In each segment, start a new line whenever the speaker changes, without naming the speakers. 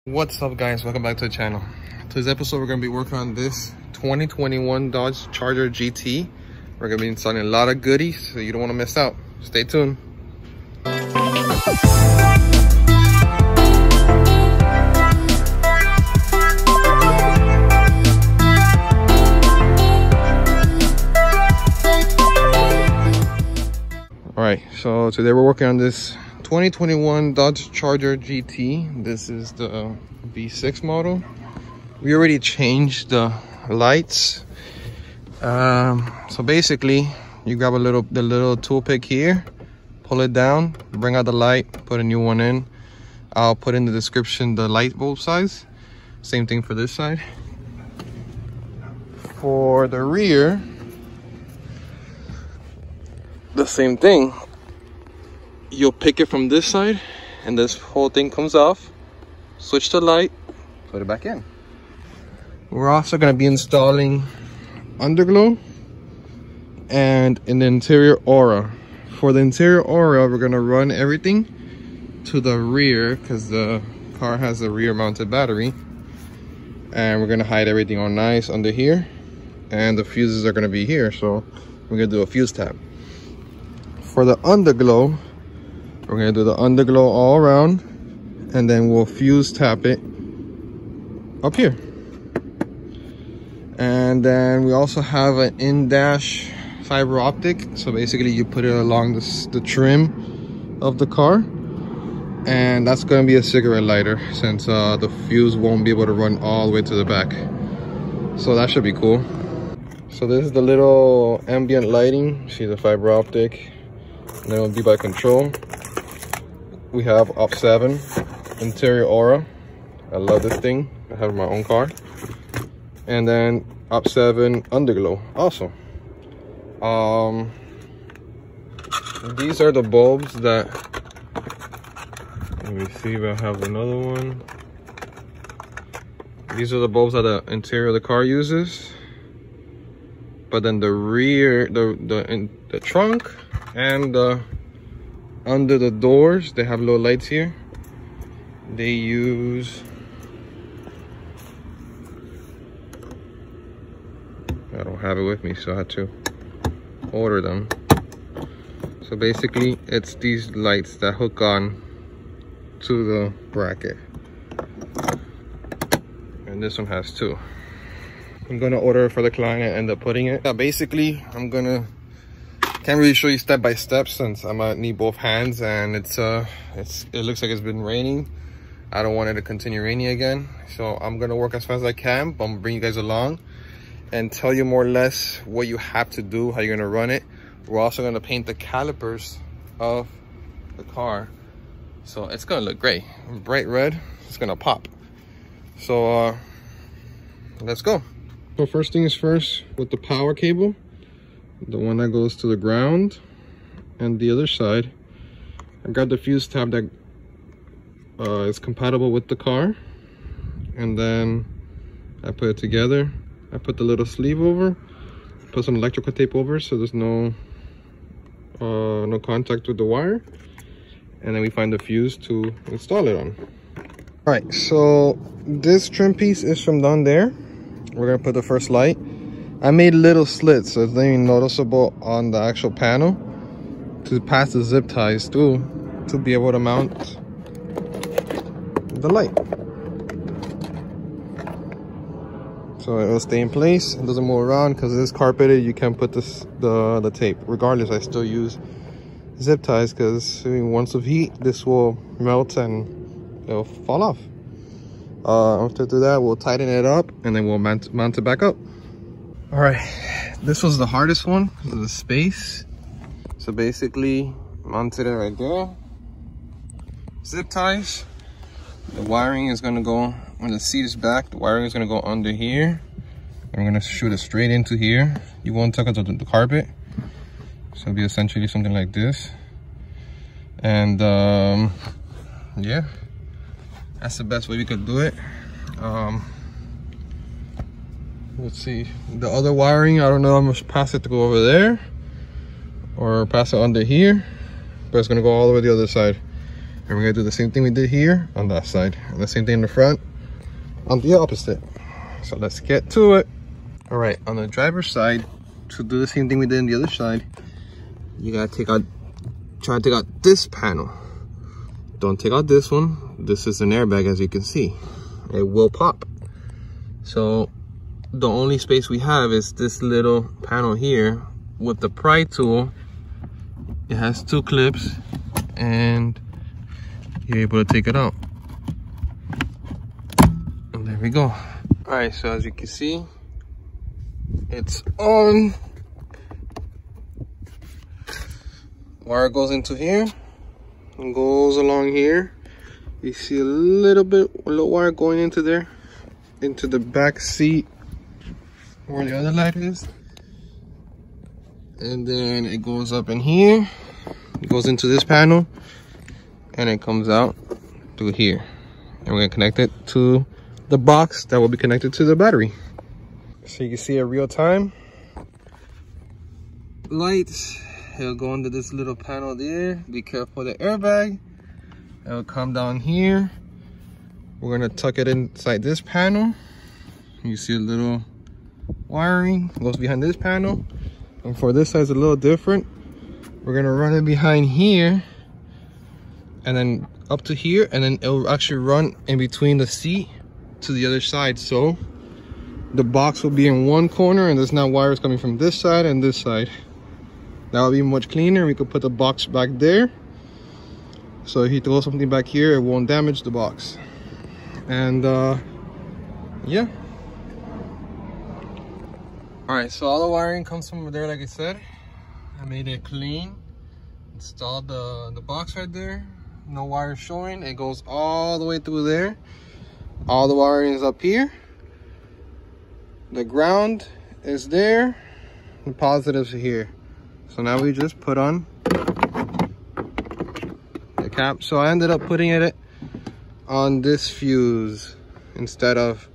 What's up, guys? Welcome back to the channel. Today's episode, we're going to be working on this 2021 Dodge Charger GT. We're going to be installing a lot of goodies, so you don't want to miss out. Stay tuned. All right, so today we're working on this 2021 Dodge Charger GT. This is the V6 model. We already changed the lights. So basically, you grab the little tool pick here, pull it down, bring out the light, put a new one in. I'll put in the description the light bulb size. Same thing for this side. For the rear, the same thing. You'll pick it from this side and this whole thing comes off. Switch the light, put it back in. We're also going to be installing Underglow and an interior aura. For the interior aura, we're going to run everything to the rear because the car has a rear mounted battery, and we're going to hide everything all nice under here, and the fuses are going to be here, so we're going to do a fuse tab. For the Underglow, we're going to do the Underglow all around, and then we'll fuse tap it up here. And then we also have an in-dash fiber optic. So basically you put it along the trim of the car, and that's going to be a cigarette lighter since the fuse won't be able to run all the way to the back. So that should be cool. So this is the little ambient lighting. See the fiber optic, and then it'll be by control. We have op 7 interior aura. I love this thing. I have my own car. And then op 7 Underglow also. These are the bulbs that, let me see if I have another one. These are the bulbs that the interior of the car uses. But then the rear, the trunk and under the doors, they have little lights here. They use, I don't have it with me, so I had to order them. So basically, it's these lights that hook on to the bracket. And this one has two. I'm gonna order it for the client and end up putting it. Basically, can't really show you step by step since I'm gonna need both hands, and it looks like it's been raining. I don't want it to continue raining again, so I'm gonna work as fast as I can, but I'm gonna bring you guys along and tell you more or less what you have to do, how you're gonna run it. We're also gonna paint the calipers of the car, so it's gonna look great. Bright red, it's gonna pop. So let's go. So first things first, with the power cable, the one that goes to the ground, and the other side, I got the fuse tab that is compatible with the car, and then I put it together. I put the little sleeve over, put some electrical tape over so there's no contact with the wire, and then we find the fuse to install it on. All right, so this trim piece is from down there. We're gonna put the first light. I made little slits so it's not even noticeable on the actual panel to pass the zip ties through to be able to mount the light. So it'll stay in place, it doesn't move around because it is carpeted. You can't put the tape. Regardless, I still use zip ties because once of heat, this will melt and it'll fall off. After that, we'll tighten it up and then we'll mount it back up. All right, this was the hardest one because of the space. So basically, mounted it right there. Zip ties. The wiring is gonna go, when the seat is back, the wiring is gonna go under here. And we're gonna shoot it straight into here. You won't tuck it to the carpet. So it'll be essentially something like this. And yeah, that's the best way we could do it. Let's see, the other wiring, I don't know, I'm gonna pass it to go over there or pass it under here, but it's gonna go all the way to the other side. And we're gonna do the same thing we did here on that side, and the same thing in the front on the opposite. So let's get to it. All right, on the driver's side, to do the same thing we did on the other side, you gotta try to take out this panel. Don't take out this one. This is an airbag, as you can see. It will pop. So the only space we have is this little panel here. With the pry tool, it has 2 clips and you're able to take it out. And there we go. All right, so as you can see, it's on. Wire goes into here and goes along here. You see a little wire going into there, into the back seat where the other light is. And then it goes up in here, it goes into this panel, and it comes out through here. And we're gonna connect it to the box that will be connected to the battery. So you can see it real time. Lights, it'll go under this little panel there. Be careful of the airbag. It'll come down here. We're gonna tuck it inside this panel. You see a little wiring goes behind this panel. And for this side, it's a little different. We're gonna run it behind here and then up to here, and then it'll actually run in between the seat to the other side. So the box will be in one corner and there's now wires coming from this side and this side. That will be much cleaner. We could put the box back there. So if you throw something back here, it won't damage the box. And yeah. All right, so all the wiring comes from there, like I said. I made it clean. Installed the box right there. No wire showing. It goes all the way through there. All the wiring is up here. The ground is there. The positives are here. So now we just put on the cap. So I ended up putting it on this fuse instead of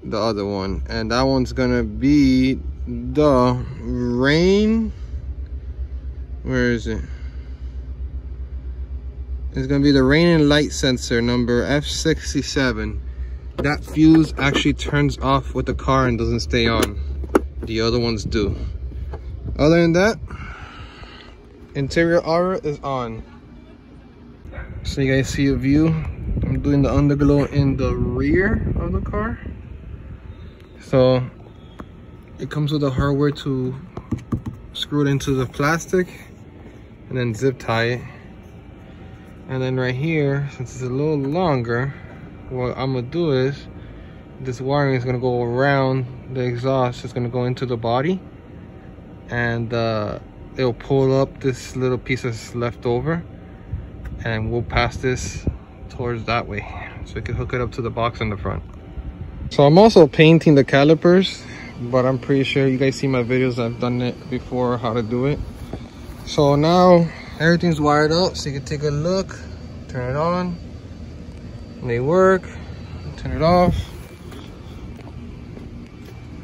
the other one, and that one's gonna be the rain. Where is it? It's gonna be the rain and light sensor number F67. That fuse actually turns off with the car and doesn't stay on. The other ones do. Other than that, interior aura is on. So you guys see a view. I'm doing the underglow in the rear of the car. So it comes with the hardware to screw it into the plastic and then zip tie it. And then right here, since it's a little longer, what I'm gonna do is this wiring is gonna go around the exhaust. It's gonna go into the body, and it'll pull up this little piece that's left over, and we'll pass this towards that way so we can hook it up to the box in the front. So I'm also painting the calipers, but I'm pretty sure you guys see my videos. I've done it before, how to do it. So now everything's wired up, so you can take a look, turn it on, and they work. Turn it off.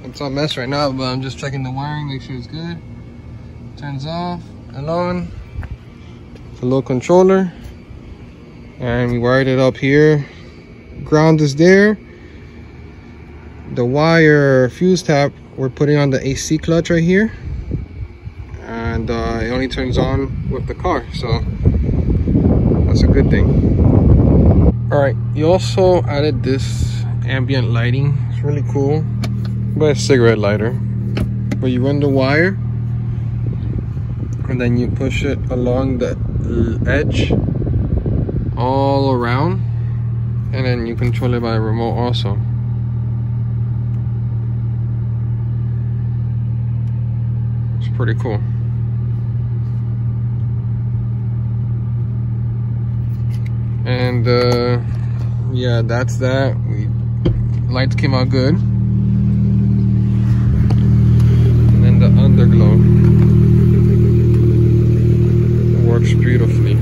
It's all messed right now, but I'm just checking the wiring, make sure it's good. Turns off and on. It's a little controller, and we wired it up here. Ground is there. The wire fuse tap we're putting on the AC clutch right here, and it only turns on with the car, so that's a good thing. All right, you also added this ambient lighting. It's really cool, but a cigarette lighter, where you run the wire and then you push it along the edge all around, and then you control it by a remote also. Pretty cool. And yeah, that's that. Lights came out good. And then the underglow works beautifully.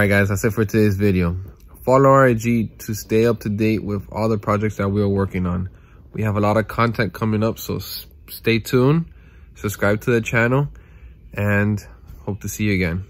right, guys, that's it for today's video. Follow our IG to stay up to date with all the projects that we are working on. We have a lot of content coming up, so stay tuned, subscribe to the channel, and hope to see you again.